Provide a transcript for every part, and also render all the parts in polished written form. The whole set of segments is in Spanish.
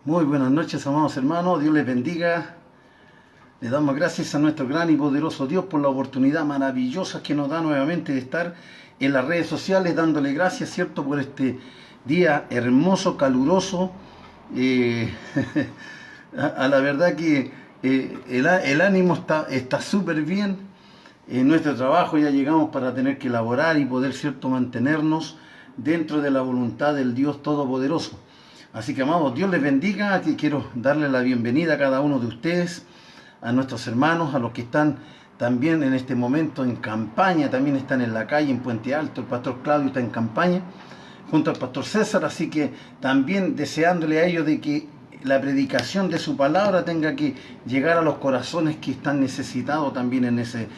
Muy buenas noches, amados hermanos. Dios les bendiga. Le damos gracias a nuestro gran y poderoso Dios por la oportunidad maravillosa que nos da nuevamente de estar en las redes sociales, dándole gracias, ¿cierto?, por este día hermoso, caluroso. Eh, a la verdad que el ánimo está súper bien. En nuestro trabajo ya llegamos para tener que elaborar y poder, ¿cierto?, mantenernos dentro de la voluntad del Dios Todopoderoso. Así que, amados, Dios les bendiga. Aquí quiero darle la bienvenida a cada uno de ustedes, a nuestros hermanos, a los que están también en este momento en campaña, también están en la calle, en Puente Alto. El pastor Claudio está en campaña, junto al pastor César, así que también deseándole a ellos de que la predicación de su palabra tenga que llegar a los corazones que están necesitados también en ese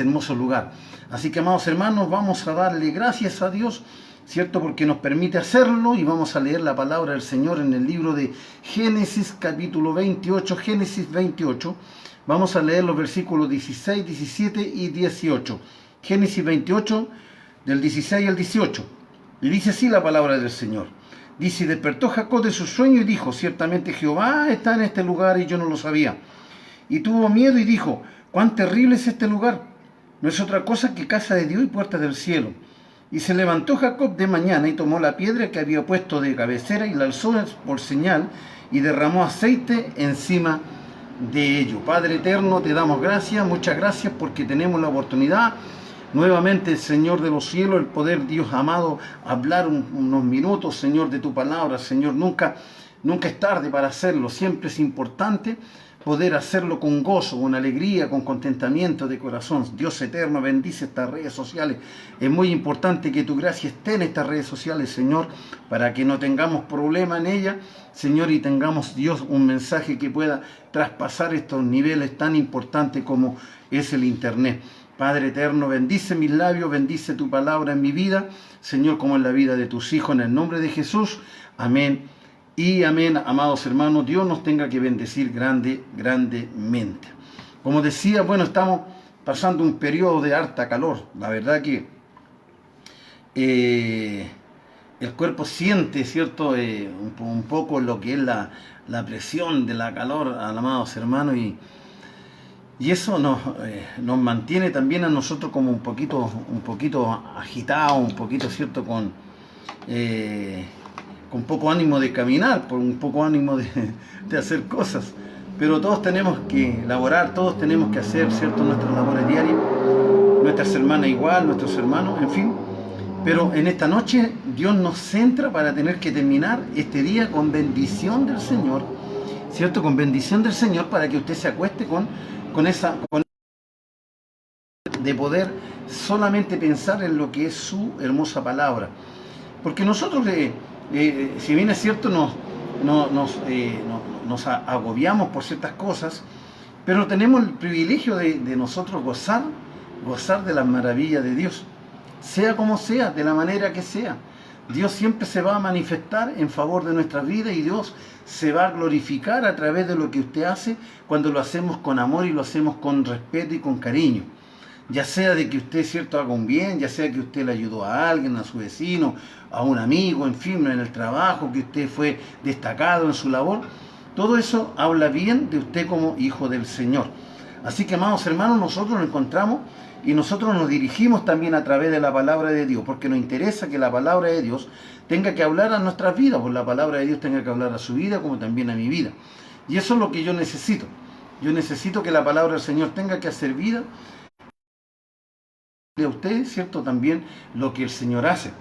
hermoso lugar. Así que, amados hermanos, vamos a darle gracias a Dios, ¿cierto?, porque nos permite hacerlo, y vamos a leer la palabra del Señor en el libro de Génesis capítulo 28, Génesis 28. Vamos a leer los versículos 16, 17 y 18. Génesis 28, del 16 al 18. Y dice así la palabra del Señor. Dice: despertó Jacob de su sueño y dijo: ciertamente Jehová está en este lugar y yo no lo sabía. Y tuvo miedo y dijo: cuán terrible es este lugar. No es otra cosa que casa de Dios y puerta del cielo. Y se levantó Jacob de mañana y tomó la piedra que había puesto de cabecera y la alzó por señal y derramó aceite encima de ello. Padre eterno, te damos gracias, muchas gracias, porque tenemos la oportunidad nuevamente, Señor de los cielos, el poder, Dios amado, hablar unos minutos, Señor, de tu palabra. Señor, nunca es tarde para hacerlo, siempre es importante poder hacerlo con gozo, con alegría, con contentamiento de corazón. Dios eterno, bendice estas redes sociales. Es muy importante que tu gracia esté en estas redes sociales, Señor, para que no tengamos problema en ellas, Señor, y tengamos, Dios, un mensaje que pueda traspasar estos niveles tan importantes como es el Internet. Padre eterno, bendice mis labios, bendice tu palabra en mi vida, Señor, como en la vida de tus hijos, en el nombre de Jesús. Amén y amén. Amados hermanos, Dios nos tenga que bendecir grandemente. Como decía, bueno, estamos pasando un periodo de harta calor. La verdad que el cuerpo siente, ¿cierto?, un poco lo que es la presión de la calor, amados hermanos, y eso nos mantiene también a nosotros como un poquito agitados, un poquito, ¿cierto?, con poco ánimo de caminar, por un poco ánimo de hacer cosas. Pero todos tenemos que laborar, todos tenemos que hacer, ¿cierto?, nuestras labores diarias, nuestras hermanas igual, nuestros hermanos, en fin. Pero en esta noche Dios nos centra para tener que terminar este día con bendición del Señor, ¿cierto?, con bendición del Señor, para que usted se acueste con de poder solamente pensar en lo que es su hermosa palabra. Porque nosotros, si bien es cierto, nos agobiamos por ciertas cosas, pero tenemos el privilegio de nosotros gozar de las maravillas de Dios, sea como sea, de la manera que sea. Dios siempre se va a manifestar en favor de nuestras vidas, y Dios se va a glorificar a través de lo que usted hace cuando lo hacemos con amor y lo hacemos con respeto y con cariño. Ya sea de que usted, cierto, haga un bien, ya sea que usted le ayudó a alguien, a su vecino, a un amigo, en fin, en el trabajo, que usted fue destacado en su labor. Todo eso habla bien de usted como hijo del Señor. Así que, amados hermanos, nosotros nos encontramos y nosotros nos dirigimos también a través de la palabra de Dios, porque nos interesa que la palabra de Dios tenga que hablar a nuestras vidas, porque la palabra de Dios tenga que hablar a su vida como también a mi vida. Y eso es lo que yo necesito. Yo necesito que la palabra del Señor tenga que hacer vida a usted, ¿cierto?, también lo que el Señor hace.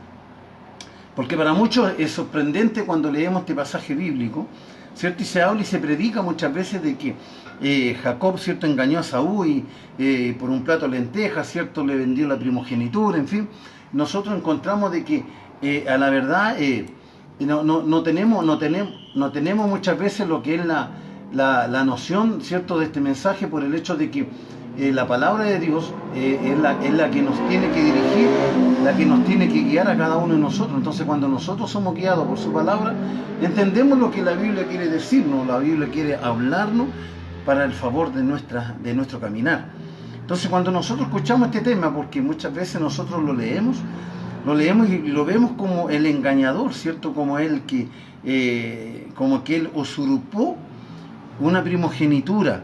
Porque para muchos es sorprendente cuando leemos este pasaje bíblico, ¿cierto? Y se habla y se predica muchas veces de que Jacob, ¿cierto?, engañó a Saúl y por un plato de lentejas, ¿cierto?, le vendió la primogenitura, en fin. Nosotros encontramos de que a la verdad no tenemos muchas veces lo que es la noción, ¿cierto?, de este mensaje, por el hecho de que la palabra de Dios es la que nos tiene que dirigir, la que nos tiene que guiar a cada uno de nosotros. Entonces, cuando nosotros somos guiados por su palabra, entendemos lo que la Biblia quiere decirnos. La Biblia quiere hablarnos para el favor de nuestro caminar. Entonces, cuando nosotros escuchamos este tema, porque muchas veces nosotros lo leemos, lo leemos y lo vemos como el engañador, ¿cierto? Como como que él usurpó una primogenitura.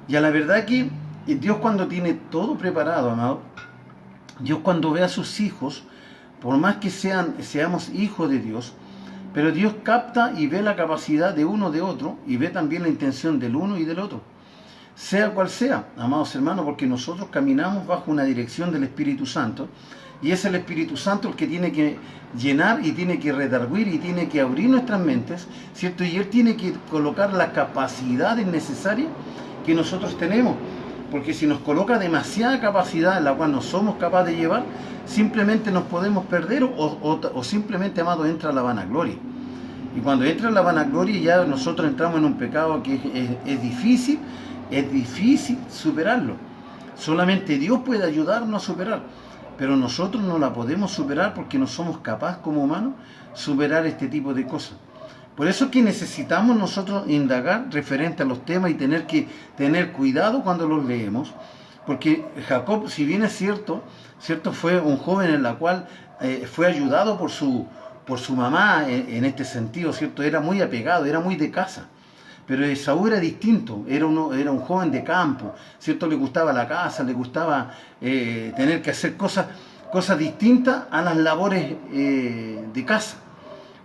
Y a la verdad que Dios, cuando tiene todo preparado, amado, Dios, cuando ve a sus hijos, por más que seamos hijos de Dios, pero Dios capta y ve la capacidad de uno de otro, y ve también la intención del uno y del otro, sea cual sea, amados hermanos, porque nosotros caminamos bajo una dirección del Espíritu Santo, y es el Espíritu Santo el que tiene que llenar y tiene que redarguir y tiene que abrir nuestras mentes, ¿cierto? Y Él tiene que colocar las capacidades necesarias que nosotros tenemos, porque si nos coloca demasiada capacidad en la cual no somos capaces de llevar, simplemente nos podemos perder o simplemente, amado, entra la vanagloria. Y cuando entra la vanagloria ya nosotros entramos en un pecado que es difícil superarlo. Solamente Dios puede ayudarnos a superar, pero nosotros no la podemos superar porque no somos capaces como humanos superar este tipo de cosas. Por eso es que necesitamos nosotros indagar referente a los temas y tener que tener cuidado cuando los leemos, porque Jacob, si bien es cierto, fue un joven en la cual fue ayudado por su mamá en este sentido, ¿cierto? Era muy apegado, era muy de casa. Pero Esaú era distinto, era un joven de campo, ¿cierto? Le gustaba la casa, le gustaba tener que hacer cosas distintas a las labores de casa,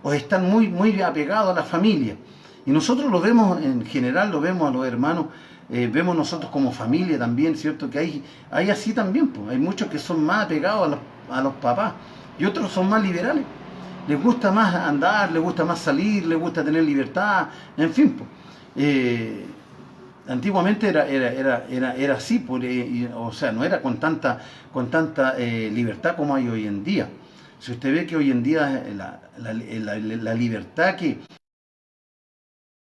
o estar muy apegados a la familia. Y nosotros lo vemos, en general, lo vemos a los hermanos, vemos nosotros como familia también, ¿cierto? Que hay así también, pues. Hay muchos que son más apegados a los papás y otros son más liberales. Les gusta más andar, les gusta más salir, les gusta tener libertad, en fin, pues. Antiguamente era así, o sea, no era con tanta libertad como hay hoy en día. Si usted ve que hoy en día la libertad que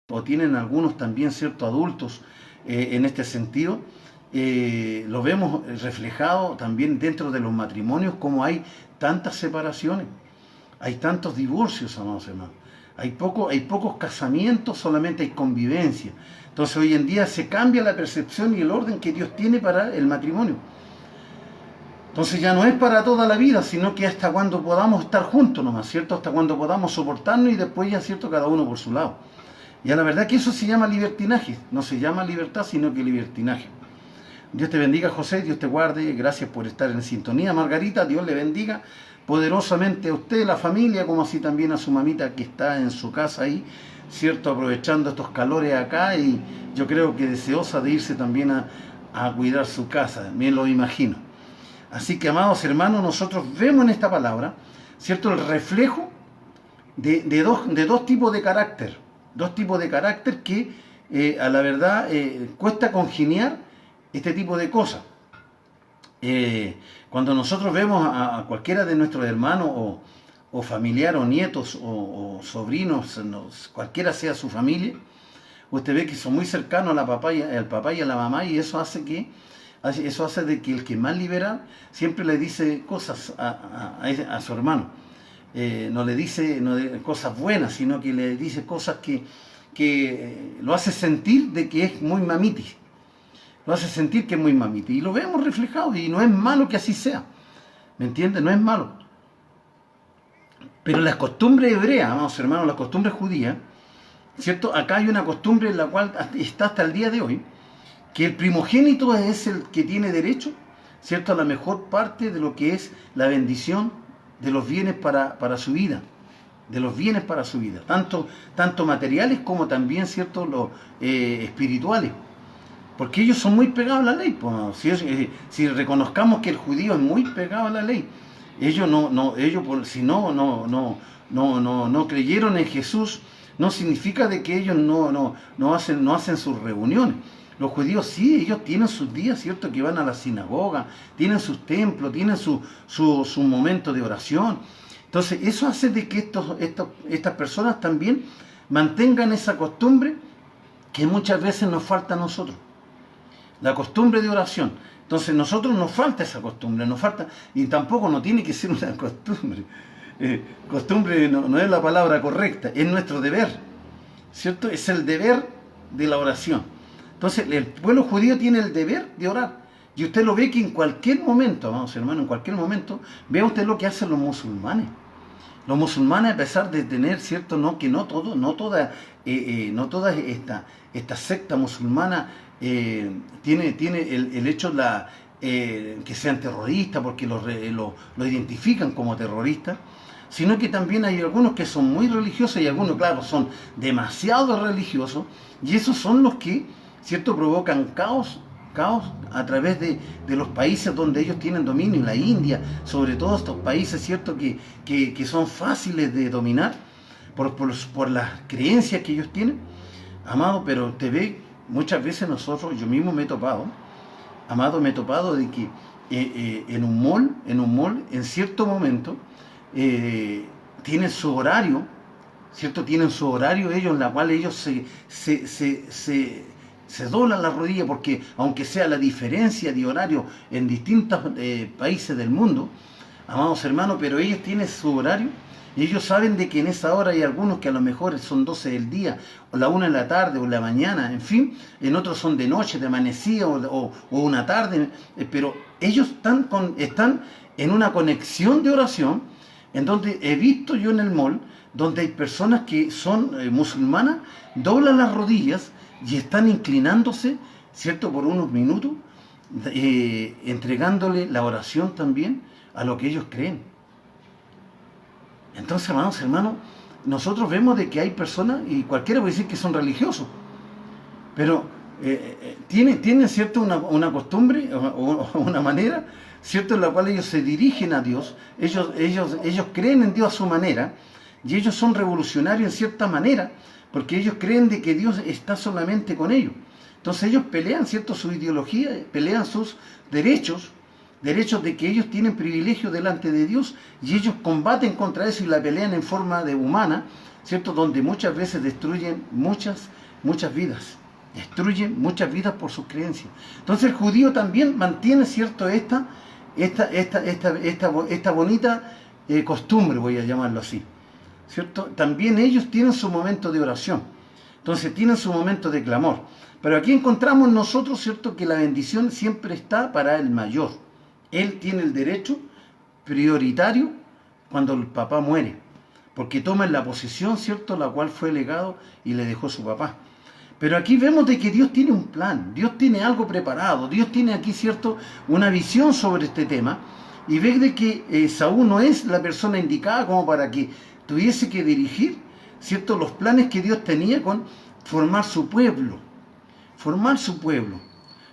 o tienen algunos también ciertos adultos en este sentido, lo vemos reflejado también dentro de los matrimonios, como hay tantas separaciones, hay tantos divorcios, amados hermanos. Hay pocos casamientos, solamente hay convivencia. Entonces hoy en día se cambia la percepción y el orden que Dios tiene para el matrimonio. Entonces ya no es para toda la vida, sino que hasta cuando podamos estar juntos nomás, ¿cierto? Hasta cuando podamos soportarnos y después ya, ¿cierto? Cada uno por su lado. Y a la verdad que eso se llama libertinaje. No se llama libertad, sino que libertinaje. Dios te bendiga, José, Dios te guarde. Gracias por estar en sintonía. Margarita, Dios le bendiga poderosamente a usted, la familia, como así también a su mamita que está en su casa ahí, ¿cierto? Aprovechando estos calores acá y yo creo que deseosa de irse también a cuidar su casa, me lo imagino. Así que, amados hermanos, nosotros vemos en esta palabra, ¿cierto? El reflejo de dos tipos de carácter. Dos tipos de carácter que a la verdad cuesta congeniar este tipo de cosas. Cuando nosotros vemos a cualquiera de nuestros hermanos o familiares o nietos o sobrinos, cualquiera sea su familia, usted ve que son muy cercanos al papá y a la mamá, y eso hace de que el que más libera siempre le dice cosas a su hermano. No le dice cosas buenas, sino que le dice cosas que lo hace sentir de que es muy mamiti. Lo hace sentir que es muy mamiti. Y lo vemos reflejado, y no es malo que así sea. ¿Me entiendes? No es malo. Pero las costumbres hebreas, vamos hermanos, las costumbres judías, ¿cierto? Acá hay una costumbre en la cual está hasta el día de hoy, que el primogénito es el que tiene derecho, ¿cierto?, a la mejor parte de lo que es la bendición de los bienes para su vida, de los bienes para su vida, tanto materiales como también, ¿cierto?, los espirituales, porque ellos son muy pegados a la ley. Pues, si reconozcamos que el judío es muy pegado a la ley, ellos si no creyeron en Jesús, no significa de que ellos no hacen sus reuniones. Los judíos sí, ellos tienen sus días, ¿cierto?, que van a la sinagoga, tienen sus templos, tienen su momento de oración. Entonces eso hace de que estas personas también mantengan esa costumbre que muchas veces nos falta a nosotros, la costumbre de oración. Entonces nosotros nos falta esa costumbre, y tampoco no tiene que ser una costumbre. Costumbre no es la palabra correcta, es nuestro deber, ¿cierto? Es el deber de la oración. Entonces el pueblo judío tiene el deber de orar, Y usted lo ve que en cualquier momento, amados hermanos, en cualquier momento, vea usted lo que hacen los musulmanes. Los musulmanes, a pesar de tener, ¿cierto? No, que no todo, no toda esta secta musulmana tiene el hecho que sean terroristas, porque lo identifican como terroristas, sino que también hay algunos que son muy religiosos y algunos, claro, son demasiado religiosos, y esos son los que, ¿cierto?, provocan caos a través de los países donde ellos tienen dominio, la India, sobre todo estos países, ¿cierto?, que son fáciles de dominar por las creencias que ellos tienen, amado. Pero te ve, muchas veces nosotros, yo mismo me he topado, amado, me he topado de que en un mall, en cierto momento, tienen su horario, ¿cierto? Tienen su horario ellos, en la cual ellos se doblan la rodilla, porque aunque sea la diferencia de horario en distintos países del mundo, amados hermanos, pero ellos tienen su horario y ellos saben de que en esa hora hay algunos que a lo mejor son 12 del día, o la 1 de la tarde, o la mañana, en fin, en otros son de noche, de amanecida, o una tarde, pero ellos están en una conexión de oración, en donde he visto yo en el mall, donde hay personas que son musulmanas, doblan las rodillas y están inclinándose, ¿cierto?, por unos minutos, entregándole la oración también a lo que ellos creen. Entonces, hermanos, nosotros vemos de que hay personas, y cualquiera puede decir que son religiosos, pero tienen ¿cierto?, una costumbre o una manera, ¿cierto?, en la cual ellos se dirigen a Dios, ellos creen en Dios a su manera, y ellos son revolucionarios en cierta manera, porque ellos creen de que Dios está solamente con ellos. Entonces ellos pelean, ¿cierto?, su ideología, pelean sus derechos de que ellos tienen privilegios delante de Dios, y ellos combaten contra eso y la pelean en forma de humana, ¿cierto?, donde muchas veces destruyen muchas vidas. Destruyen muchas vidas por sus creencias. Entonces el judío también mantiene, ¿cierto?, esta bonita costumbre, voy a llamarlo así, ¿cierto? También ellos tienen su momento de oración, entonces tienen su momento de clamor. Pero aquí encontramos nosotros, ¿cierto?, que la bendición siempre está para el mayor. Él tiene el derecho prioritario cuando el papá muere, porque toma la posesión, ¿cierto?, la cual fue legado y le dejó su papá. Pero aquí vemos de que Dios tiene un plan, Dios tiene algo preparado, Dios tiene aquí, ¿cierto?, una visión sobre este tema, y ve de que Saúl no es la persona indicada como para que tuviese que dirigir, ¿cierto?, los planes que Dios tenía con formar su pueblo,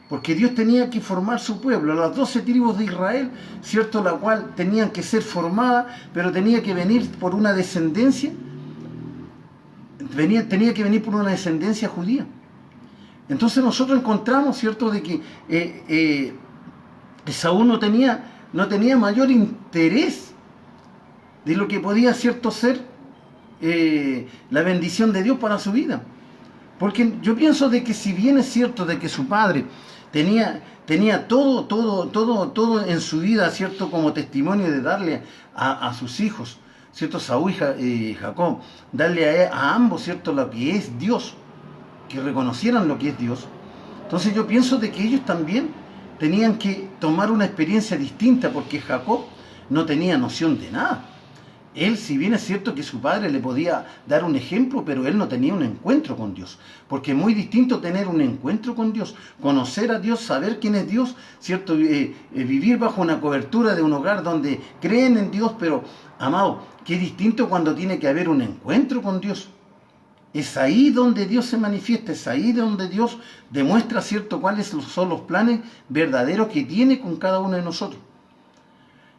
porque Dios tenía que formar su pueblo, las 12 tribus de Israel, ¿cierto?, la cual tenían que ser formadas, pero tenía que venir por una descendencia, tenía que venir por una descendencia judía. Entonces nosotros encontramos, ¿cierto?, de que Saúl no tenía mayor interés de lo que podía, ¿cierto?, ser la bendición de Dios para su vida. Porque yo pienso de que si bien es cierto de que su padre tenía todo en su vida, ¿cierto?, como testimonio de darle a sus hijos, ¿cierto?, Saúl y Jacob, darle a ambos, ¿cierto?, lo que es Dios, que reconocieran lo que es Dios. Entonces yo pienso de que ellos también tenían que tomar una experiencia distinta, porque Jacob no tenía noción de nada. Él, si bien es cierto que su padre le podía dar un ejemplo, pero él no tenía un encuentro con Dios. Porque es muy distinto tener un encuentro con Dios, conocer a Dios, saber quién es Dios, ¿cierto? Vivir bajo una cobertura de un hogar donde creen en Dios, pero, amado, qué distinto cuando tiene que haber un encuentro con Dios. Es ahí donde Dios se manifiesta, es ahí donde Dios demuestra, ¿cierto?, cuáles son los planes verdaderos que tiene con cada uno de nosotros.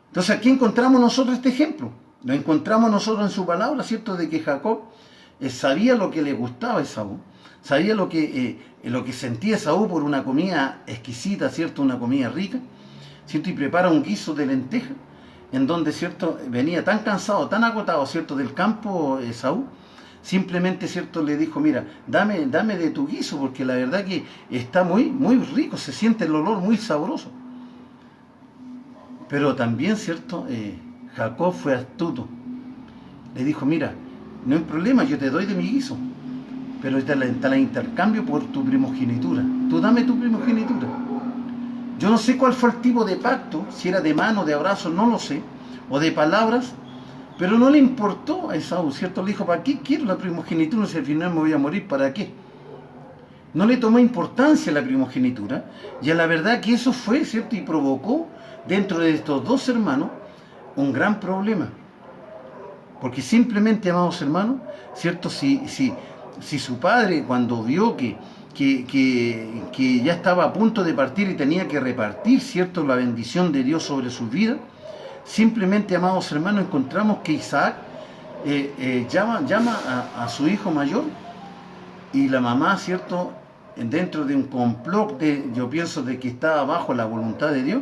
Entonces aquí encontramos nosotros este ejemplo. Lo encontramos nosotros en su palabra, ¿cierto?, de que Jacob sabía lo que le gustaba a Esaú, sabía lo que sentía Esaú por una comida exquisita, ¿cierto?, una comida rica, ¿cierto?, y prepara un guiso de lenteja, en donde, ¿cierto?, venía tan cansado, tan agotado, ¿cierto?, del campo Esaú, simplemente, ¿cierto?, le dijo, mira, dame de tu guiso, porque la verdad que está muy rico, se siente el olor muy sabroso. Pero también, ¿cierto?, Jacob fue astuto. Le dijo, mira, no hay problema, yo te doy de mi guiso, pero te la intercambio por tu primogenitura. Tú dame tu primogenitura. Yo no sé cuál fue el tipo de pacto, si era de mano, de abrazo, no lo sé, o de palabras, pero no le importó a Esaú, ¿cierto? Le dijo, ¿para qué quiero la primogenitura si al final me voy a morir? ¿Para qué? No le tomó importancia la primogenitura, y a la verdad que eso fue, ¿cierto? Y provocó dentro de estos dos hermanos un gran problema. Porque simplemente, amados hermanos, ¿cierto? Si su padre, cuando vio que ya estaba a punto de partir y tenía que repartir, ¿cierto?, la bendición de Dios sobre su vida, simplemente, amados hermanos, encontramos que Isaac llama a su hijo mayor, y la mamá, ¿cierto?, dentro de un complot, yo pienso de que estaba bajo la voluntad de Dios,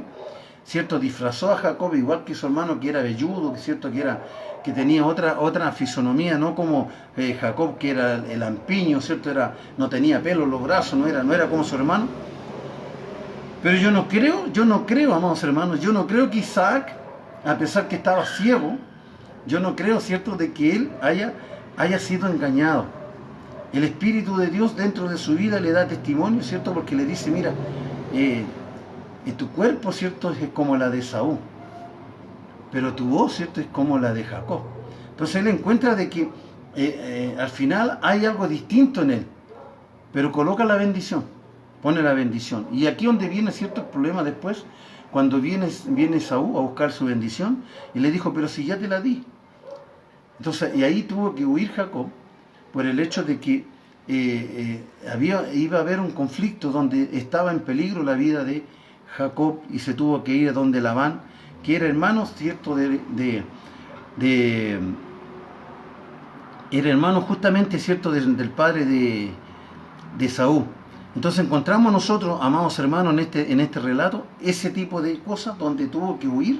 ¿cierto?, disfrazó a Jacob igual que su hermano, que era velludo, ¿cierto?, que tenía otra fisonomía, no como Jacob, que era el lampiño, ¿cierto?, no tenía pelo en los brazos, no era como su hermano. Pero yo no creo, amados hermanos, yo no creo que Isaac, a pesar que estaba ciego, yo no creo, ¿cierto?, de que él haya sido engañado. El Espíritu de Dios dentro de su vida le da testimonio, ¿cierto?, porque le dice, mira, tu cuerpo, ¿cierto?, es como la de Esaú, pero tu voz, ¿cierto?, es como la de Jacob. Entonces él encuentra de que al final hay algo distinto en él, pero coloca la bendición, pone la bendición. Y aquí donde viene, ¿cierto?, el problema después, cuando viene Esaú a buscar su bendición, y le dijo, pero si ya te la di. Entonces, y ahí tuvo que huir Jacob, por el hecho de que iba a haber un conflicto donde estaba en peligro la vida de Jacob, y se tuvo que ir a donde Labán, que era hermano, ¿cierto?, era hermano justamente, ¿cierto?, del padre de Esaú. Entonces encontramos nosotros, amados hermanos, en este relato, ese tipo de cosas donde tuvo que huir,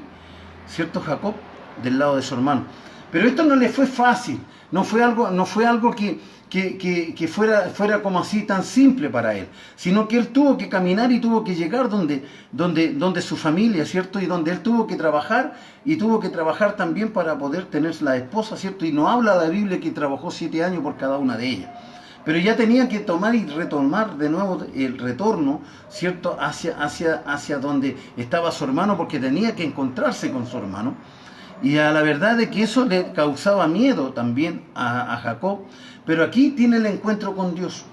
¿cierto?, Jacob del lado de su hermano. Pero esto no le fue fácil, no fue algo que fuera como así tan simple para él, sino que él tuvo que caminar y tuvo que llegar donde su familia, ¿cierto? Y donde él tuvo que trabajar, y tuvo que trabajar también para poder tener la esposa, ¿cierto? Y no habla la Biblia que trabajó 7 años por cada una de ellas. Pero ya tenía que tomar y retomar de nuevo el retorno, ¿cierto?, hacia donde estaba su hermano, porque tenía que encontrarse con su hermano. Y a la verdad de que eso le causaba miedo también a Jacob, pero aquí tiene el encuentro con Dios.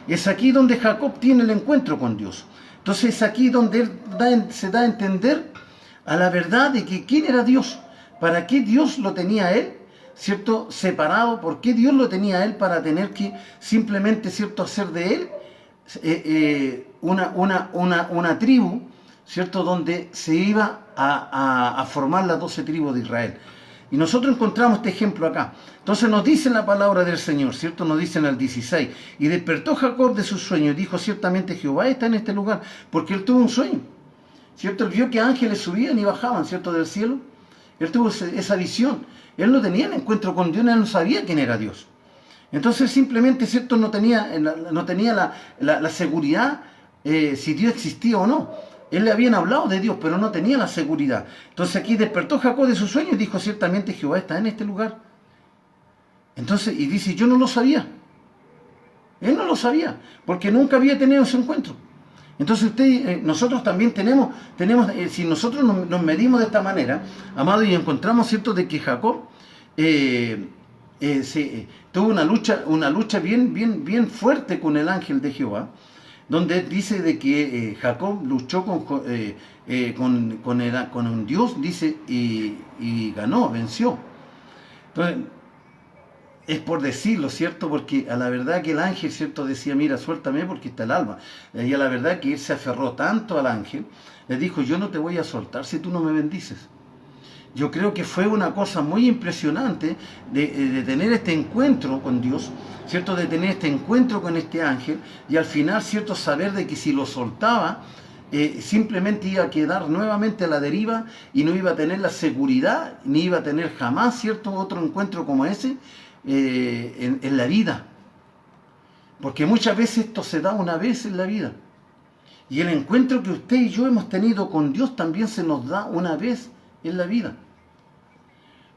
Es aquí donde Jacob tiene el encuentro con Dios. Entonces es aquí donde él se da a entender a la verdad de que quién era Dios, para qué Dios lo tenía a él, ¿cierto?, separado, por qué Dios lo tenía a él para tener que simplemente, ¿cierto?, hacer de él una tribu, ¿cierto?, donde se iba a formar las 12 tribus de Israel. Y nosotros encontramos este ejemplo acá. Entonces nos dice la palabra del Señor, ¿cierto? Nos dice en el 16, y despertó Jacob de su sueño y dijo, ciertamente Jehová está en este lugar, porque él tuvo un sueño, ¿cierto? Él vio que ángeles subían y bajaban, ¿cierto?, del cielo. Él tuvo esa visión. Él no tenía el encuentro con Dios, él no sabía quién era Dios. Entonces simplemente, ¿cierto?, no tenía la seguridad si Dios existía o no. Él le habían hablado de Dios, pero no tenía la seguridad. Entonces aquí despertó Jacob de su sueño y dijo, ciertamente Jehová está en este lugar. Entonces, y dice, yo no lo sabía. Él no lo sabía, porque nunca había tenido ese encuentro. Entonces nosotros también tenemos si nosotros nos medimos de esta manera, amado, y encontramos, ¿cierto?, de que Jacob tuvo una lucha bien fuerte con el ángel de Jehová, donde dice de que Jacob luchó con un Dios, dice, y ganó, venció. Entonces, es por decirlo, ¿cierto? Porque a la verdad que el ángel, ¿cierto?, decía, mira, suéltame porque está el alma. Y a la verdad que él se aferró tanto al ángel, le dijo, yo no te voy a soltar si tú no me bendices. Yo creo que fue una cosa muy impresionante de tener este encuentro con Dios, ¿cierto?, de tener este encuentro con este ángel, y al final, ¿cierto?, saber de que si lo soltaba, simplemente iba a quedar nuevamente a la deriva y no iba a tener la seguridad, ni iba a tener jamás, ¿cierto?, otro encuentro como ese en la vida. Porque muchas veces esto se da una vez en la vida. Y el encuentro que usted y yo hemos tenido con Dios también se nos da una vez en la vida.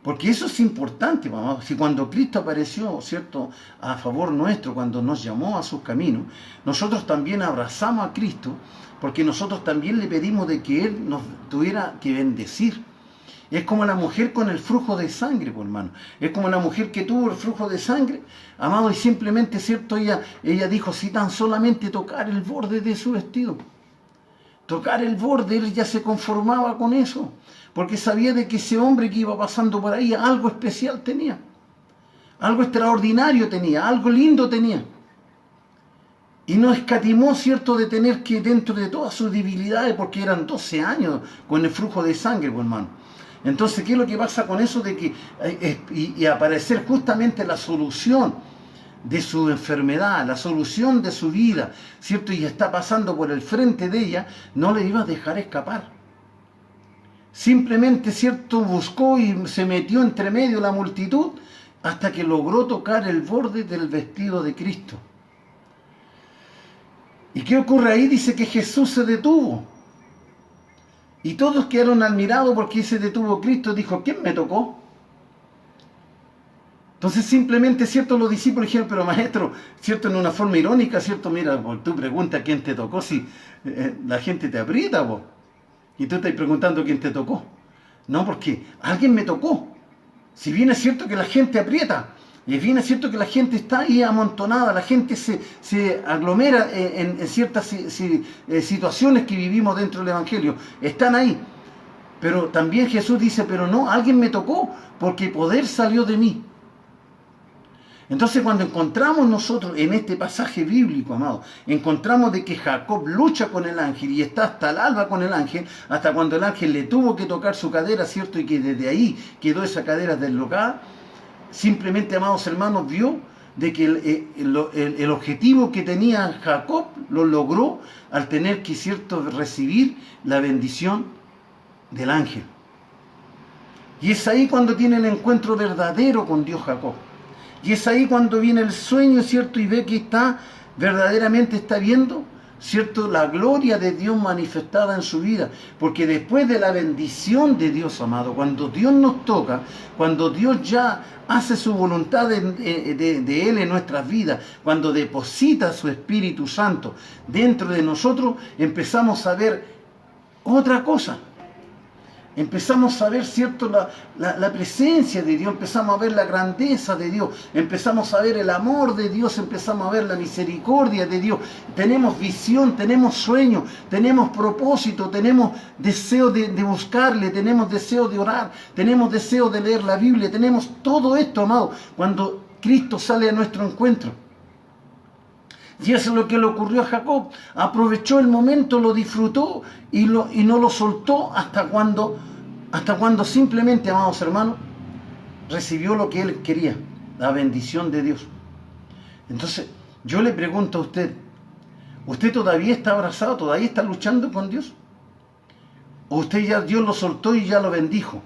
Porque eso es importante, mamá. Si cuando Cristo apareció, ¿cierto?, a favor nuestro, cuando nos llamó a sus caminos, nosotros también abrazamos a Cristo, porque nosotros también le pedimos de que Él nos tuviera que bendecir. Es como la mujer con el flujo de sangre, pues, hermano. Es como la mujer que tuvo el flujo de sangre, amado, y simplemente, ¿cierto?, ella dijo, si tan solamente tocar el borde de su vestido. Tocar el borde, él ya se conformaba con eso, porque sabía de que ese hombre que iba pasando por ahí algo especial tenía, algo extraordinario tenía, algo lindo tenía. Y no escatimó, ¿cierto?, de tener que, dentro de todas sus debilidades, porque eran 12 años con el flujo de sangre, pues, hermano. Entonces, ¿qué es lo que pasa con eso? De que y aparecer justamente la solución de su enfermedad, la solución de su vida, ¿cierto? Y está pasando por el frente de ella, no le iba a dejar escapar. Simplemente, ¿cierto?, buscó y se metió entre medio de la multitud hasta que logró tocar el borde del vestido de Cristo. ¿Y qué ocurre ahí? Dice que Jesús se detuvo. Y todos quedaron admirados porque se detuvo Cristo. Dijo, ¿quién me tocó? Entonces simplemente, ¿cierto?, los discípulos dijeron, pero maestro, ¿cierto?, en una forma irónica, ¿cierto? Mira, tú preguntas quién te tocó, si la gente te aprieta, vos. Y tú estás preguntando quién te tocó. No, porque alguien me tocó. Si bien es cierto que la gente aprieta, y bien es cierto que la gente está ahí amontonada, la gente se aglomera en ciertas situaciones que vivimos dentro del Evangelio, están ahí. Pero también Jesús dice, pero no, alguien me tocó, porque poder salió de mí. Entonces cuando encontramos nosotros en este pasaje bíblico, amado, encontramos de que Jacob lucha con el ángel y está hasta el alba con el ángel, hasta cuando el ángel le tuvo que tocar su cadera, ¿cierto? Y que desde ahí quedó esa cadera deslocada. Simplemente, amados hermanos, vio de que el objetivo que tenía Jacob lo logró al tener que, ¿cierto?, recibir la bendición del ángel. Y es ahí cuando tiene el encuentro verdadero con Dios Jacob. Y es ahí cuando viene el sueño, ¿cierto? Y ve que verdaderamente está viendo, ¿cierto?, la gloria de Dios manifestada en su vida. Porque después de la bendición de Dios, amado, cuando Dios nos toca, cuando Dios ya hace su voluntad de Él en nuestras vidas, cuando deposita su Espíritu Santo dentro de nosotros, empezamos a ver otra cosa. Empezamos a ver, ¿cierto?, la presencia de Dios, empezamos a ver la grandeza de Dios, empezamos a ver el amor de Dios, empezamos a ver la misericordia de Dios. Tenemos visión, tenemos sueño, tenemos propósito, tenemos deseo de buscarle, tenemos deseo de orar, tenemos deseo de leer la Biblia, tenemos todo esto, amado, cuando Cristo sale a nuestro encuentro. Y eso es lo que le ocurrió a Jacob. Aprovechó el momento, lo disfrutó y no lo soltó hasta cuando simplemente, amados hermanos, recibió lo que él quería, la bendición de Dios. Entonces, yo le pregunto a usted, ¿usted todavía está abrazado, todavía está luchando con Dios? ¿O usted ya Dios lo soltó y ya lo bendijo?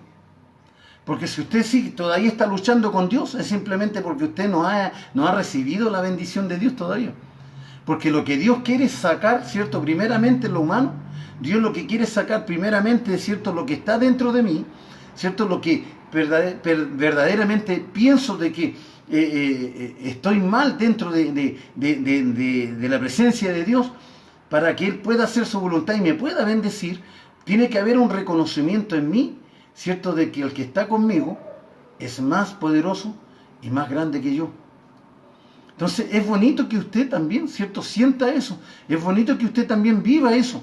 Porque si usted sí todavía está luchando con Dios, es simplemente porque usted no ha recibido la bendición de Dios todavía. Porque lo que Dios quiere sacar, ¿cierto?, primeramente lo humano, Dios lo que quiere sacar primeramente, ¿cierto?, lo que está dentro de mí, ¿cierto?, lo que verdaderamente pienso de que estoy mal dentro de la presencia de Dios, para que Él pueda hacer su voluntad y me pueda bendecir, tiene que haber un reconocimiento en mí, ¿cierto?, de que el que está conmigo es más poderoso y más grande que yo. Entonces es bonito que usted también, ¿cierto?, sienta eso. Es bonito que usted también viva eso.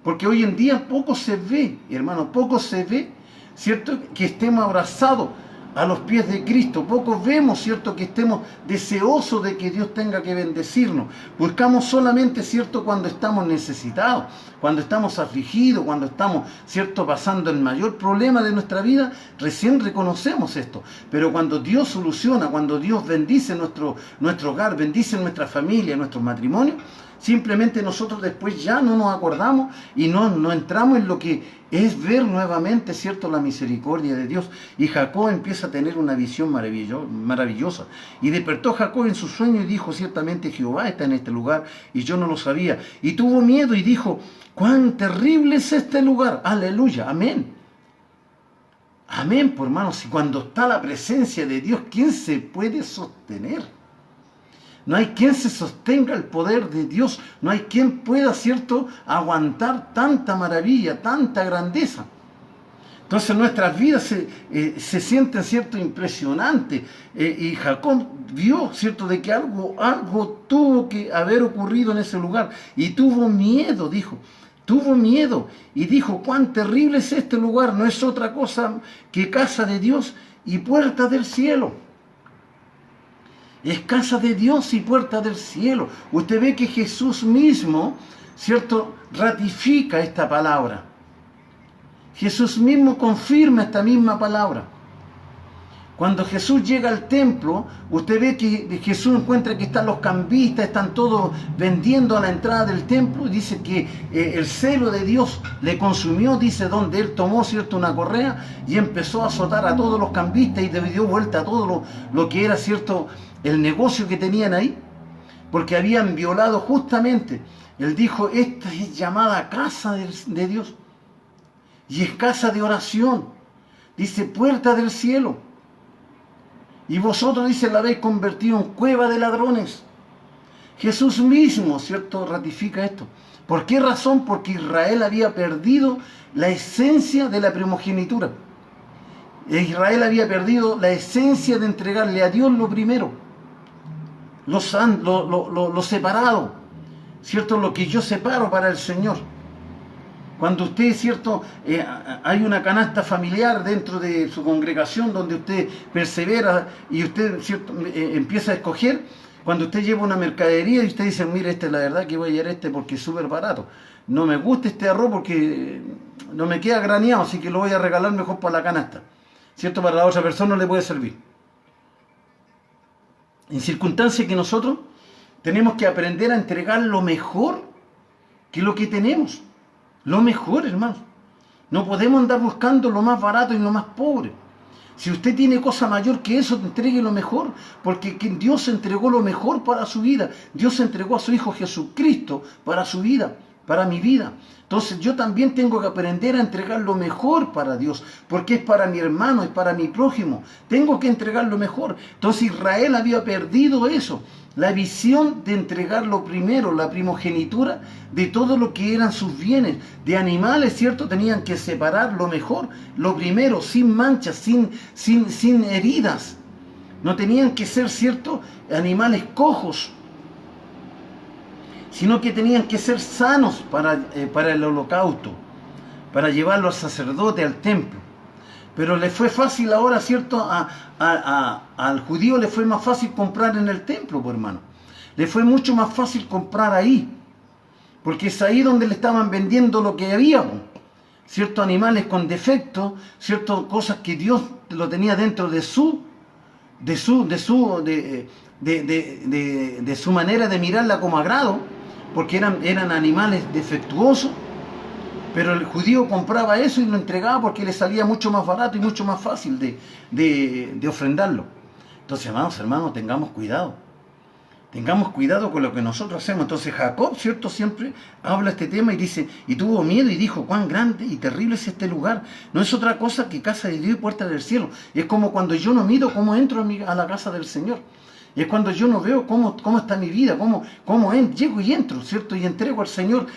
Porque hoy en día poco se ve, hermano, poco se ve, ¿cierto?, que estemos abrazados a los pies de Cristo. Pocos vemos, ¿cierto?, que estemos deseosos de que Dios tenga que bendecirnos. Buscamos solamente, ¿cierto?, cuando estamos necesitados, cuando estamos afligidos, cuando estamos, ¿cierto?, pasando el mayor problema de nuestra vida, recién reconocemos esto. Pero cuando Dios soluciona, cuando Dios bendice nuestro hogar, bendice nuestra familia, nuestro matrimonio, simplemente nosotros después ya no nos acordamos y no entramos en lo que es ver nuevamente, ¿cierto?, la misericordia de Dios. Y Jacob empieza a tener una visión maravillosa. Y despertó Jacob en su sueño y dijo, ciertamente Jehová está en este lugar y yo no lo sabía. Y tuvo miedo y dijo, cuán terrible es este lugar. Aleluya, amén. Amén, pues hermanos, y cuando está la presencia de Dios, ¿quién se puede sostener? No hay quien se sostenga el poder de Dios, no hay quien pueda, ¿cierto?, aguantar tanta maravilla, tanta grandeza. Entonces nuestras vidas se sienten, ¿cierto?, impresionantes. Y Jacob vio, ¿cierto?, de que algo tuvo que haber ocurrido en ese lugar. Y tuvo miedo, dijo. Tuvo miedo y dijo, cuán terrible es este lugar. No es otra cosa que casa de Dios y puerta del cielo. Es casa de Dios y puerta del cielo. Usted ve que Jesús mismo, ¿cierto?, ratifica esta palabra. Jesús mismo confirma esta misma palabra. Cuando Jesús llega al templo, usted ve que Jesús encuentra que están los cambistas, están todos vendiendo a la entrada del templo. Dice que el celo de Dios le consumió, dice, donde él tomó, ¿cierto?, una correa y empezó a azotar a todos los cambistas y le dio vuelta a todo lo que era, ¿cierto?, el negocio que tenían ahí, porque habían violado justamente. Él dijo, esta es llamada casa de Dios y es casa de oración. Dice, puerta del cielo. Y vosotros, dice, la habéis convertido en cueva de ladrones. Jesús mismo, ¿cierto?, ratifica esto. ¿Por qué razón? Porque Israel había perdido la esencia de la primogenitura. Israel había perdido la esencia de entregarle a Dios lo primero. Lo separado, ¿cierto? Lo que yo separo para el Señor. Cuando usted, ¿cierto?, hay una canasta familiar dentro de su congregación donde usted persevera y usted, ¿cierto?, empieza a escoger. Cuando usted lleva una mercadería y usted dice, mire, la verdad que voy a llevar porque es súper barato. No me gusta este arroz porque no me queda graneado, así que lo voy a regalar mejor para la canasta. ¿Cierto? Para la otra persona no le puede servir. En circunstancias que nosotros tenemos que aprender a entregar lo mejor que lo que tenemos. Lo mejor, hermano. No podemos andar buscando lo más barato y lo más pobre. Si usted tiene cosa mayor que eso, entregue lo mejor, porque Dios entregó lo mejor para su vida. Dios entregó a su Hijo Jesucristo para su vida, para mi vida. Entonces yo también tengo que aprender a entregar lo mejor para Dios, porque es para mi hermano, es para mi prójimo. Tengo que entregar lo mejor. Entonces Israel había perdido eso, la visión de entregar lo primero, la primogenitura de todo lo que eran sus bienes. De animales, ¿cierto? Tenían que separar lo mejor, lo primero, sin manchas, sin heridas. No tenían que ser, ¿cierto?, animales cojos, sino que tenían que ser sanos para el holocausto, para llevarlo al sacerdote, al templo. Pero le fue fácil ahora, ¿cierto?, al judío le fue más fácil comprar en el templo, pues, hermano. Le fue mucho más fácil comprar ahí, porque es ahí donde le estaban vendiendo lo que había, ciertos animales con defectos, ciertas cosas que Dios lo tenía dentro de su manera de mirarla como agrado, porque eran animales defectuosos, pero el judío compraba eso y lo entregaba porque le salía mucho más barato y mucho más fácil de ofrendarlo. Entonces, hermanos, tengamos cuidado. Tengamos cuidado con lo que nosotros hacemos. Entonces Jacob, ¿cierto?, siempre habla este tema y dice, y tuvo miedo y dijo, cuán grande y terrible es este lugar. No es otra cosa que casa de Dios y puerta del cielo. Y es como cuando yo no mido cómo entro a la casa del Señor. Y es cuando yo no veo cómo está mi vida, cómo llego y entro, ¿cierto? Y entrego al Señor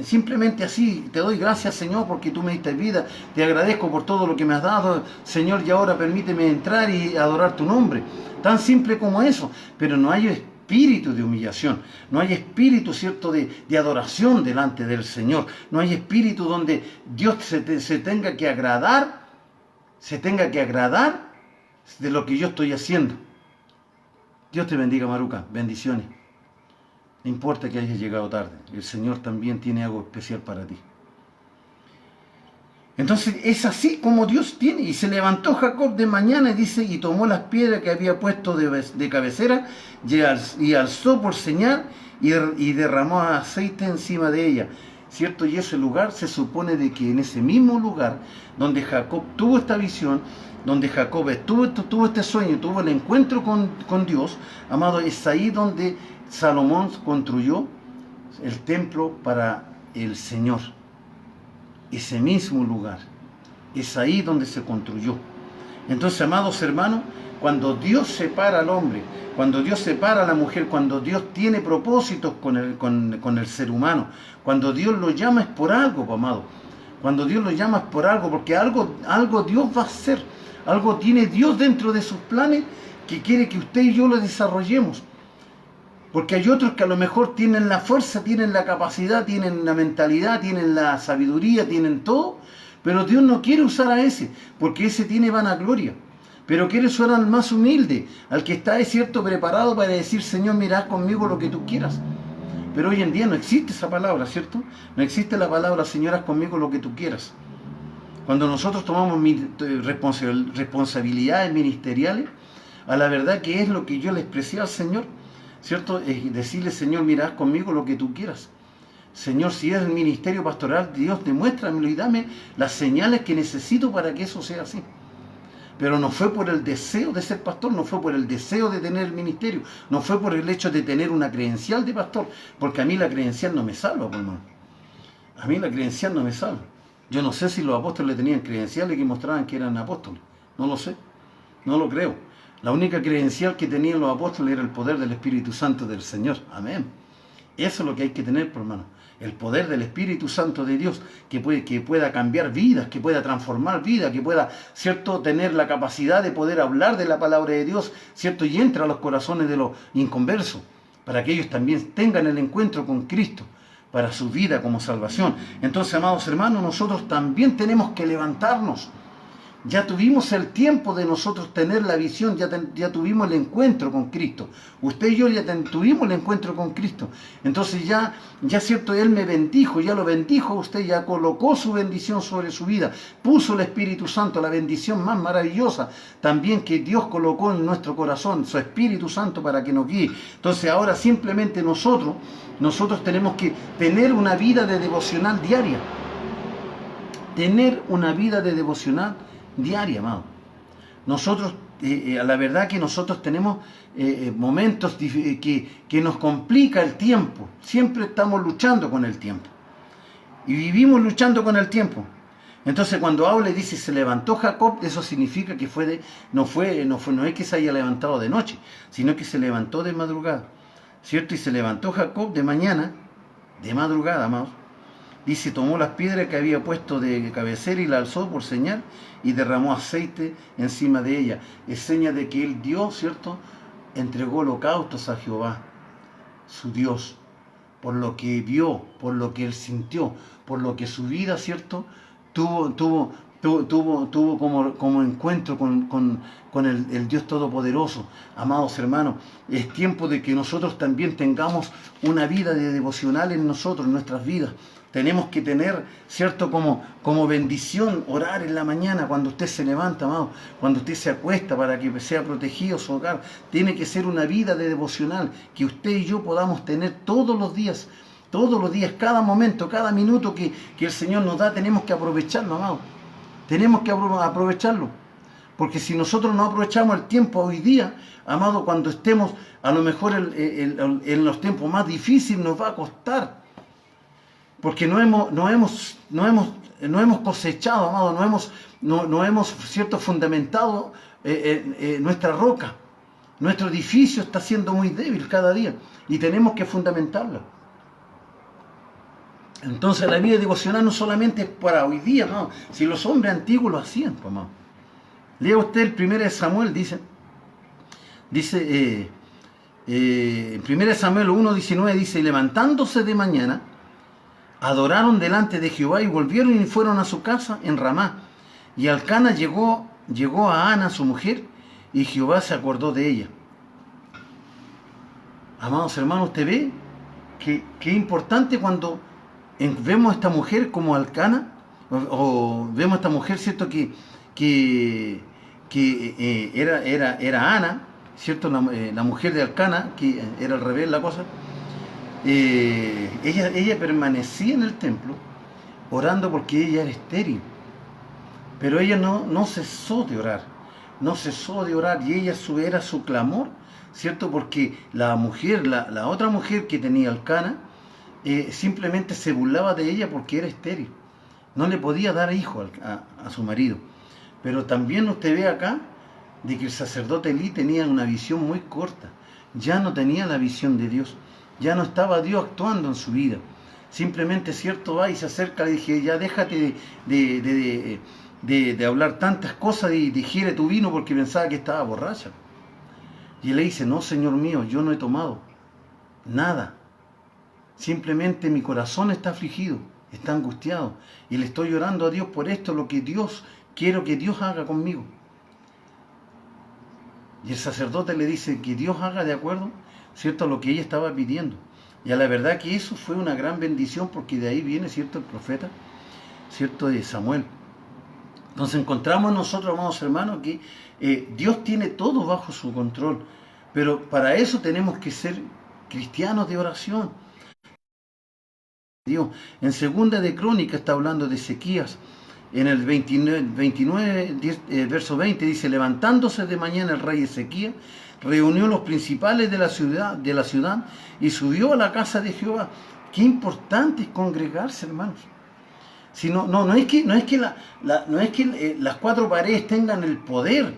simplemente así. Te doy gracias, Señor, porque tú me diste vida. Te agradezco por todo lo que me has dado, Señor, y ahora permíteme entrar y adorar tu nombre. Tan simple como eso. Pero no hay espíritu de humillación. No hay espíritu, ¿cierto?, de adoración delante del Señor. No hay espíritu donde Dios se tenga que agradar de lo que yo estoy haciendo. Dios te bendiga, Maruca. Bendiciones. No importa que hayas llegado tarde. El Señor también tiene algo especial para ti. Entonces es así como Dios tiene. Y se levantó Jacob de mañana y dice, y tomó las piedras que había puesto de cabecera y alzó por señal y derramó aceite encima de ella. ¿Cierto? Y ese lugar se supone de que en ese mismo lugar donde Jacob tuvo esta visión, donde Jacob tuvo este sueño, tuvo el encuentro con Dios, amado, es ahí donde Salomón construyó el templo para el Señor. Ese mismo lugar. Es ahí donde se construyó. Entonces, amados hermanos, cuando Dios separa al hombre, cuando Dios separa a la mujer, cuando Dios tiene propósitos con el ser humano, cuando Dios lo llama es por algo, amado. Cuando Dios lo llama es por algo, porque algo Dios va a hacer. Algo tiene Dios dentro de sus planes que quiere que usted y yo lo desarrollemos. Porque hay otros que a lo mejor tienen la fuerza, tienen la capacidad, tienen la mentalidad, tienen la sabiduría, tienen todo, pero Dios no quiere usar a ese, porque ese tiene vanagloria. Pero quiere usar al más humilde, al que está, es cierto, preparado para decir, Señor, mira, haz conmigo lo que tú quieras. Pero hoy en día no existe esa palabra, ¿cierto? No existe la palabra, Señor, haz conmigo lo que tú quieras. Cuando nosotros tomamos responsabilidades ministeriales, a la verdad que es lo que yo le expresé al Señor, ¿cierto? Es decirle, Señor, mira, haz conmigo lo que tú quieras. Señor, si es el ministerio pastoral, Dios, demuéstramelo y dame las señales que necesito para que eso sea así. Pero no fue por el deseo de ser pastor, no fue por el deseo de tener el ministerio, no fue por el hecho de tener una credencial de pastor, porque a mí la credencial no me salva, por hermano. A mí la credencial no me salva. Yo no sé si los apóstoles tenían credenciales que mostraban que eran apóstoles. No lo sé, no lo creo. La única credencial que tenían los apóstoles era el poder del Espíritu Santo del Señor. Amén. Eso es lo que hay que tener, por hermano. El poder del Espíritu Santo de Dios, que pueda cambiar vidas, que pueda transformar vidas, que pueda, ¿cierto?, tener la capacidad de poder hablar de la palabra de Dios, ¿cierto?, y entra a los corazones de los inconversos, para que ellos también tengan el encuentro con Cristo, para su vida como salvación. Entonces, amados hermanos, nosotros también tenemos que levantarnos. Ya tuvimos el tiempo de nosotros tener la visión, ya tuvimos el encuentro con Cristo. Usted y yo ya tuvimos el encuentro con Cristo. Entonces ya cierto, Él me bendijo, ya lo bendijo a usted, ya colocó su bendición sobre su vida. Puso el Espíritu Santo, la bendición más maravillosa también que Dios colocó en nuestro corazón, su Espíritu Santo para que nos guíe. Entonces ahora simplemente nosotros tenemos que tener una vida de devocional diaria. Tener una vida de devocional diaria, amado. Nosotros, a la verdad que nosotros tenemos momentos que nos complica el tiempo. Siempre estamos luchando con el tiempo. Y vivimos luchando con el tiempo. Entonces cuando habla y dice se levantó Jacob, eso significa que no es que se haya levantado de noche, sino que se levantó de madrugada. ¿Cierto? Y se levantó Jacob de mañana, de madrugada, amados. Dice, tomó las piedras que había puesto de cabecera y la alzó por señal y derramó aceite encima de ella. Es seña de que él dio, ¿cierto? Entregó holocaustos a Jehová, su Dios, por lo que vio, por lo que él sintió, por lo que su vida, ¿cierto? Tuvo como encuentro con el Dios Todopoderoso. Amados hermanos, es tiempo de que nosotros también tengamos una vida de devocional en nosotros, en nuestras vidas. Tenemos que tener, ¿cierto?, como bendición, orar en la mañana cuando usted se levanta, amado, cuando usted se acuesta para que sea protegido su hogar. Tiene que ser una vida de devocional que usted y yo podamos tener todos los días, cada momento, cada minuto que el Señor nos da, tenemos que aprovecharlo, amado. Tenemos que aprovecharlo. Porque si nosotros no aprovechamos el tiempo hoy día, amado, cuando estemos a lo mejor en los tiempos más difíciles nos va a costar. Porque no hemos cosechado, amado, no hemos cierto, fundamentado nuestra roca. Nuestro edificio está siendo muy débil cada día y tenemos que fundamentarlo. Entonces la vida devocional no solamente es para hoy día, no. Si los hombres antiguos lo hacían, pues, amado. Lea usted el 1 Samuel, dice en 1 Samuel 1:19 dice, levantándose de mañana, adoraron delante de Jehová y volvieron y fueron a su casa en Ramá. Y Elcana llegó a Ana, su mujer, y Jehová se acordó de ella. Amados hermanos, ¿usted ve qué importante cuando vemos a esta mujer como Elcana, o vemos a esta mujer, ¿cierto?, que era Ana, ¿cierto?, la mujer de Elcana, que era al revés la cosa. Ella permanecía en el templo orando porque ella era estéril, pero ella no cesó de orar, y ella era su clamor, ¿cierto? Porque la otra mujer que tenía Elcana, simplemente se burlaba de ella porque era estéril, No le podía dar hijo a su marido. Pero también usted ve acá de que el sacerdote Elí tenía una visión muy corta. Ya no tenía la visión de Dios. Ya no estaba Dios actuando en su vida. Simplemente, cierto, va y se acerca y le dije, ya déjate de hablar tantas cosas y digiere tu vino, porque pensaba que estaba borracha. Y él le dice, no, Señor mío, yo no he tomado nada. Simplemente mi corazón está afligido, está angustiado. Y le estoy orando a Dios por esto, lo que quiero que Dios haga conmigo. Y el sacerdote le dice que Dios haga de acuerdo, cierto, a lo que ella estaba pidiendo. Y a la verdad que eso fue una gran bendición, porque de ahí viene, cierto, el profeta, cierto, de Samuel. Entonces encontramos nosotros, amados hermanos, que Dios tiene todo bajo su control. Pero para eso tenemos que ser cristianos de oración. Dios. En segunda de Crónica está hablando de Ezequías. En el 29 verso 20 dice, levantándose de mañana el rey Ezequías, reunió los principales de la ciudad y subió a la casa de Jehová. Qué importante es congregarse, hermanos. Si no es que las cuatro paredes tengan el poder,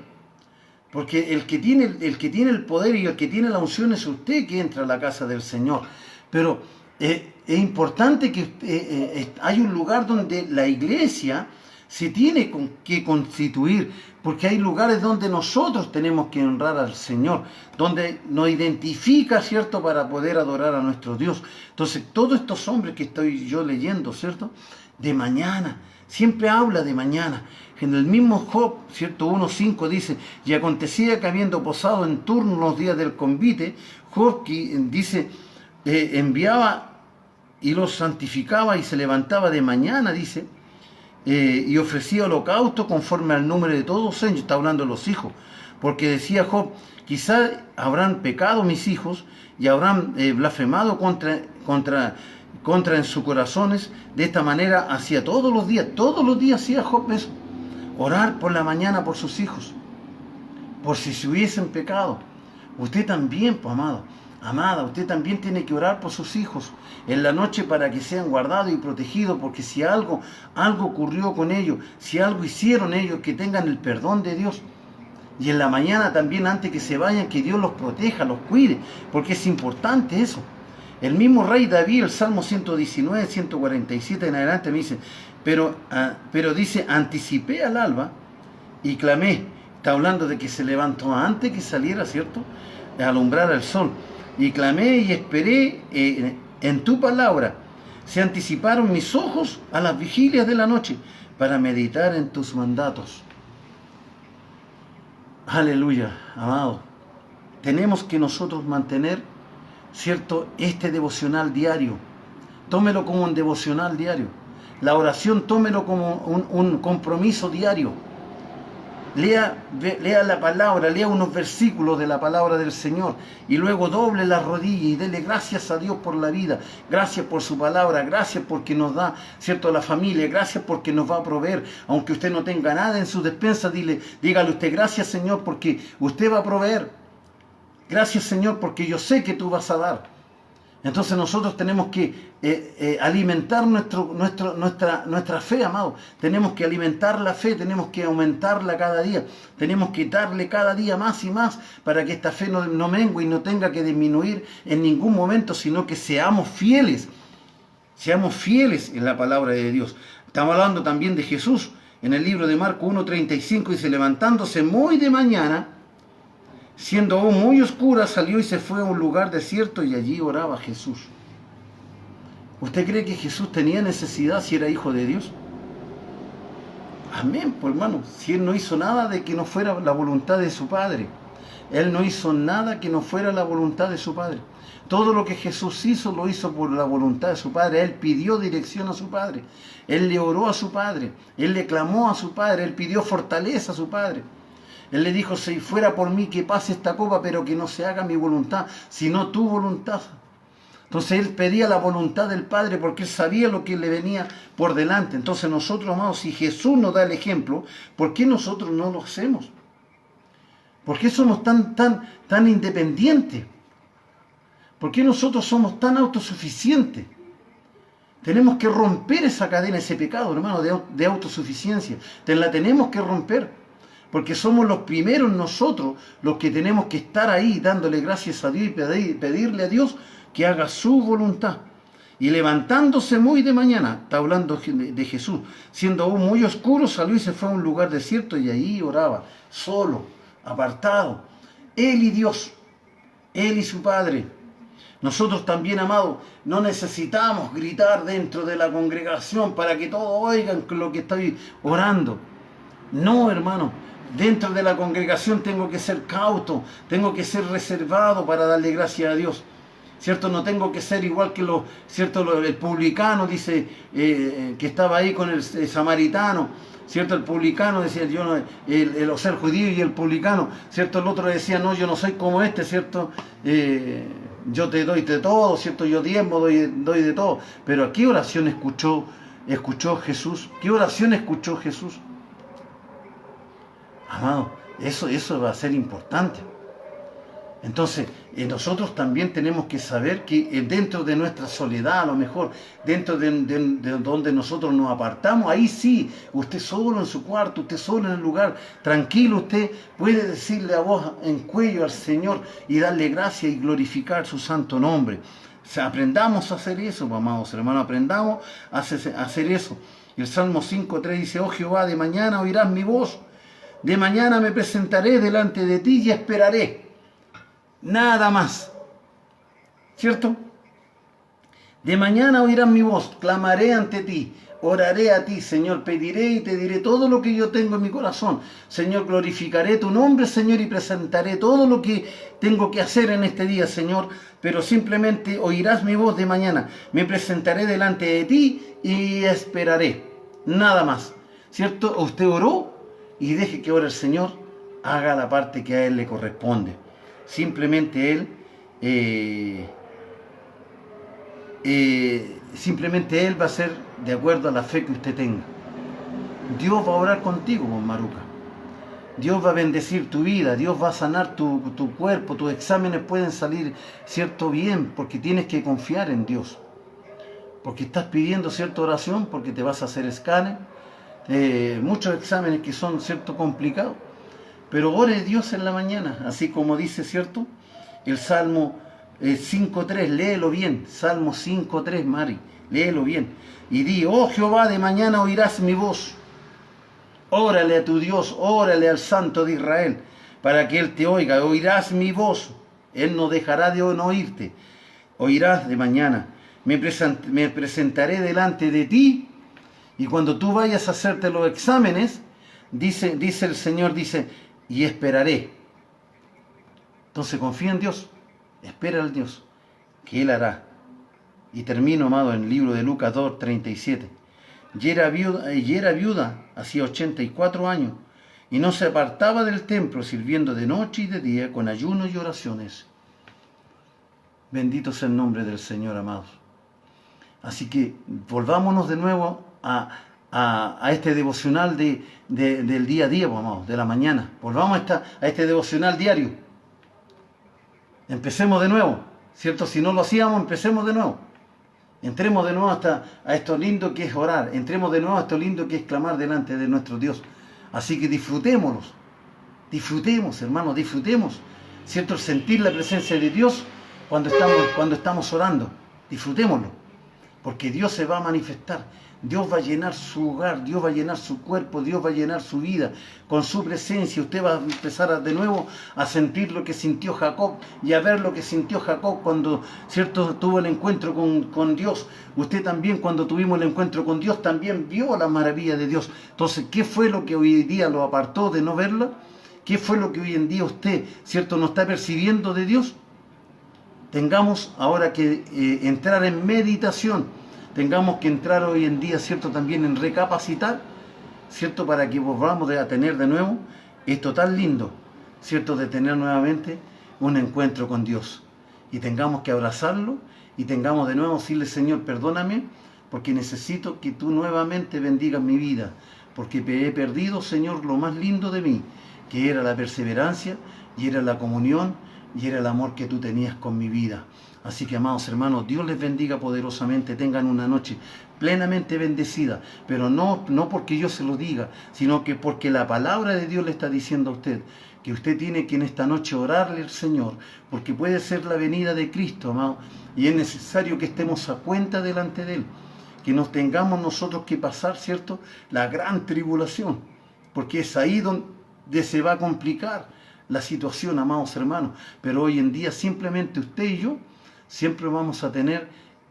porque el que tiene el poder y el que tiene la unción es usted que entra a la casa del Señor. Pero es importante que hay un lugar donde la iglesia se tiene que constituir, porque hay lugares donde nosotros tenemos que honrar al Señor, donde nos identifica, ¿cierto?, para poder adorar a nuestro Dios. Entonces, todos estos hombres que estoy yo leyendo, ¿cierto?, de mañana, siempre habla de mañana. En el mismo Job, ¿cierto?, 1.5 dice, y acontecía que habiendo posado en turno los días del convite, Job dice, enviaba y los santificaba y se levantaba de mañana, dice, y ofrecía holocausto conforme al número de todos ellos. Está hablando de los hijos, porque decía Job, quizás habrán pecado mis hijos y habrán blasfemado contra en sus corazones. De esta manera hacía todos los días hacía Job eso, orar por la mañana por sus hijos, por si se hubiesen pecado. Usted también, pues, amada, usted también tiene que orar por sus hijos en la noche para que sean guardados y protegidos, porque si algo ocurrió con ellos, si algo hicieron ellos, que tengan el perdón de Dios. Y en la mañana también, antes que se vayan, que Dios los proteja, los cuide, porque es importante eso. El mismo rey David, el Salmo 119, 147 en adelante, me dice, pero dice, anticipé al alba y clamé. Está hablando de que se levantó antes que saliera, ¿cierto?, a alumbrar el sol. Y clamé y esperé en tu palabra. Se anticiparon mis ojos a las vigilias de la noche para meditar en tus mandatos. Aleluya, amado. Tenemos que nosotros mantener, ¿cierto?, este devocional diario. Tómelo como un devocional diario. La oración, tómelo como un compromiso diario. Lea la palabra, lea unos versículos de la palabra del Señor y luego doble la rodilla y dele gracias a Dios por la vida, gracias por su palabra, gracias porque nos da, ¿cierto?, la familia, gracias porque nos va a proveer. Aunque usted no tenga nada en su despensa, dígale usted, gracias, Señor, porque usted va a proveer. Gracias, Señor, porque yo sé que tú vas a dar. Entonces nosotros tenemos que alimentar nuestra fe, amado. Tenemos que alimentar la fe, tenemos que aumentarla cada día. Tenemos que darle cada día más y más para que esta fe no mengue y no tenga que disminuir en ningún momento, sino que seamos fieles. Seamos fieles en la palabra de Dios. Estamos hablando también de Jesús. En el libro de Marcos 1.35 dice, levantándose muy de mañana, siendo aún muy oscura, salió y se fue a un lugar desierto y allí oraba Jesús. ¿Usted cree que Jesús tenía necesidad si era hijo de Dios? Amén, pues, hermano. Si Él no hizo nada de que no fuera la voluntad de su Padre. Él no hizo nada que no fuera la voluntad de su Padre. Todo lo que Jesús hizo, lo hizo por la voluntad de su Padre. Él pidió dirección a su Padre. Él le oró a su Padre. Él le clamó a su Padre. Él pidió fortaleza a su Padre. Él le dijo, si fuera por mí que pase esta copa, pero que no se haga mi voluntad, sino tu voluntad. Entonces él pedía la voluntad del Padre porque él sabía lo que le venía por delante. Entonces nosotros, amados, si Jesús nos da el ejemplo, ¿por qué nosotros no lo hacemos? ¿Por qué somos tan independientes? ¿Por qué nosotros somos tan autosuficientes? Tenemos que romper esa cadena, ese pecado, hermano, de autosuficiencia. La tenemos que romper. Porque somos los primeros nosotros los que tenemos que estar ahí dándole gracias a Dios y pedirle a Dios que haga su voluntad. Y levantándose muy de mañana, está hablando de Jesús, siendo aún muy oscuro, salió y se fue a un lugar desierto y ahí oraba, solo, apartado. Él y Dios, Él y su Padre. Nosotros también, amados, no necesitamos gritar dentro de la congregación para que todos oigan lo que estoy orando. No, hermano, dentro de la congregación tengo que ser cauto, tengo que ser reservado para darle gracias a Dios. ¿Cierto? No tengo que ser igual que el publicano, dice, que estaba ahí con el samaritano. ¿Cierto? El publicano decía, yo no, el ser judío y el publicano. ¿Cierto? El otro decía, no, yo no soy como este, ¿cierto? Yo te doy de todo, ¿cierto? Yo diezmo, doy de todo. Pero ¿qué oración escuchó Jesús? ¿Qué oración escuchó Jesús? Amado, eso va a ser importante. Entonces, nosotros también tenemos que saber que dentro de nuestra soledad, a lo mejor, dentro de donde nosotros nos apartamos, ahí sí, usted solo en su cuarto, usted solo en el lugar, tranquilo, usted puede decirle a voz en cuello al Señor y darle gracias y glorificar su santo nombre. O sea, aprendamos a hacer eso, amados hermanos, aprendamos a hacer eso. Y el Salmo 5:3 dice, oh Jehová, de mañana oirás mi voz, de mañana me presentaré delante de ti y esperaré. Nada más, ¿cierto? De mañana oirás mi voz, clamaré ante ti, oraré a ti, Señor, pediré y te diré todo lo que yo tengo en mi corazón. Señor, glorificaré tu nombre, Señor, y presentaré todo lo que tengo que hacer en este día, Señor, pero simplemente oirás mi voz de mañana. Me presentaré delante de ti y esperaré. Nada más, ¿cierto? Usted oró y deje que ahora el Señor haga la parte que a Él le corresponde. Simplemente Él va a ser de acuerdo a la fe que usted tenga. Dios va a orar contigo, Maruca. Dios va a bendecir tu vida, Dios va a sanar tu cuerpo, tus exámenes pueden salir, ¿cierto? Bien, porque tienes que confiar en Dios. Porque estás pidiendo cierta oración, porque te vas a hacer escáner, muchos exámenes que son, ¿cierto?, complicados. Pero ore Dios en la mañana, así como dice, ¿cierto? El Salmo 5:3, léelo bien, Salmo 5:3, Mari, léelo bien. Y di, oh Jehová, de mañana oirás mi voz. Órale a tu Dios, órale al Santo de Israel, para que Él te oiga. Oirás mi voz, Él no dejará de no oírte. Oirás de mañana. Me presentaré delante de ti, y cuando tú vayas a hacerte los exámenes, dice el Señor, y esperaré. Entonces confía en Dios, espera al Dios, que Él hará. Y termino, amado, en el libro de Lucas 2:37. Y era viuda, hacía 84 años, y no se apartaba del templo, sirviendo de noche y de día, con ayunos y oraciones. Bendito sea el nombre del Señor, amados. Así que volvámonos de nuevo a este devocional del día a día, amados, de la mañana. Volvamos a este devocional diario. Empecemos de nuevo, ¿cierto? Si no lo hacíamos, empecemos de nuevo. Entremos de nuevo a esto lindo que es orar. Entremos de nuevo a esto lindo que es clamar delante de nuestro Dios. Así que disfrutémoslos. Disfrutemos, hermanos, disfrutemos, ¿cierto? El sentir la presencia de Dios cuando estamos orando. Disfrutémoslo. Porque Dios se va a manifestar. Dios va a llenar su hogar, Dios va a llenar su cuerpo, Dios va a llenar su vida con su presencia. Usted va a empezar de nuevo a sentir lo que sintió Jacob y a ver lo que sintió Jacob cuando, ¿cierto?, tuvo el encuentro con Dios. Usted también, cuando tuvimos el encuentro con Dios, también vio la maravilla de Dios. Entonces, ¿qué fue lo que hoy día lo apartó de no verla? ¿Qué fue lo que hoy en día usted, ¿cierto?, no está percibiendo de Dios? Tengamos ahora que entrar en meditación. Tengamos que entrar hoy en día, ¿cierto?, también en recapacitar, ¿cierto?, para que volvamos a tener de nuevo esto tan lindo, ¿cierto?, de tener nuevamente un encuentro con Dios. Y tengamos que abrazarlo y tengamos de nuevo decirle, Señor, perdóname, porque necesito que tú nuevamente bendigas mi vida, porque he perdido, Señor, lo más lindo de mí, que era la perseverancia y era la comunión y era el amor que tú tenías con mi vida. Así que, amados hermanos, Dios les bendiga poderosamente, tengan una noche plenamente bendecida, pero no porque yo se lo diga, sino que porque la palabra de Dios le está diciendo a usted que usted tiene que en esta noche orarle al Señor, porque puede ser la venida de Cristo, amado, y es necesario que estemos a cuenta delante de Él, que nos tengamos nosotros que pasar, ¿cierto?, la gran tribulación, porque es ahí donde se va a complicar la situación, amados hermanos. Pero hoy en día simplemente usted y yo siempre vamos a tener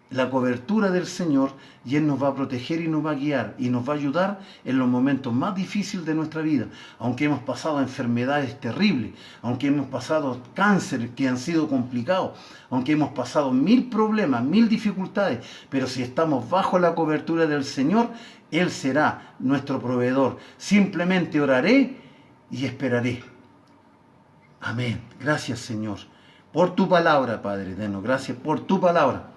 la cobertura del Señor, y Él nos va a proteger y nos va a guiar y nos va a ayudar en los momentos más difíciles de nuestra vida. Aunque hemos pasado enfermedades terribles, aunque hemos pasado cánceres que han sido complicados, aunque hemos pasado 1000 problemas, 1000 dificultades, pero si estamos bajo la cobertura del Señor, Él será nuestro proveedor. Simplemente oraré y esperaré. Amén. Gracias, Señor, por tu palabra, Padre eterno. Gracias por tu palabra,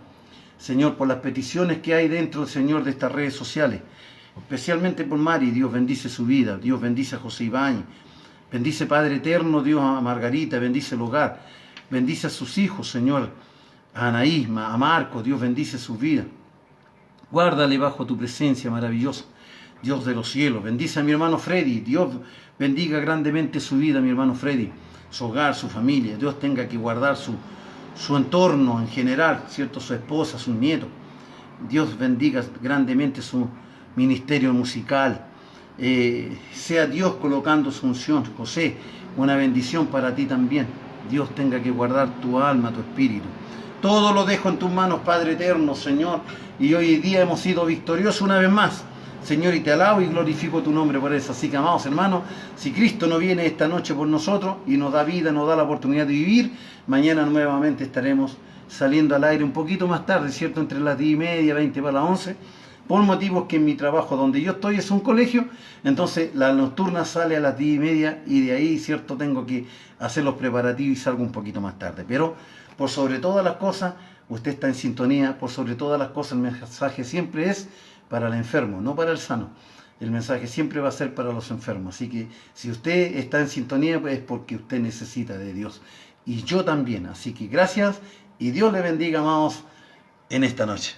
Señor, por las peticiones que hay dentro, Señor, de estas redes sociales, especialmente por Mari. Dios bendice su vida, Dios bendice a José Ibáñez, bendice, Padre eterno, Dios, a Margarita, bendice el hogar, bendice a sus hijos, Señor, a Anaísma, a Marco, Dios bendice su vida, guárdale bajo tu presencia maravillosa, Dios de los cielos. Bendice a mi hermano Freddy, Dios bendiga grandemente su vida, mi hermano Freddy, su hogar, su familia. Dios tenga que guardar su entorno en general, ¿cierto?, su esposa, sus nietos. Dios bendiga grandemente su ministerio musical. Sea Dios colocando su unción. José, una bendición para ti también. Dios tenga que guardar tu alma, tu espíritu. Todo lo dejo en tus manos, Padre eterno, Señor, y hoy día hemos sido victoriosos una vez más, Señor, y te alabo y glorifico tu nombre por eso. Así que, amados hermanos, si Cristo no viene esta noche por nosotros y nos da vida, nos da la oportunidad de vivir, mañana nuevamente estaremos saliendo al aire un poquito más tarde, ¿cierto?, entre las 10:30, 20 para las 11, por motivos que en mi trabajo donde yo estoy es un colegio. Entonces la nocturna sale a las 10:30 y de ahí, ¿cierto?, tengo que hacer los preparativos y salgo un poquito más tarde. Pero por sobre todas las cosas, usted está en sintonía. Por sobre todas las cosas, el mensaje siempre es para el enfermo, no para el sano. El mensaje siempre va a ser para los enfermos. Así que si usted está en sintonía, pues es porque usted necesita de Dios. Y yo también. Así que gracias y Dios le bendiga, amados, en esta noche.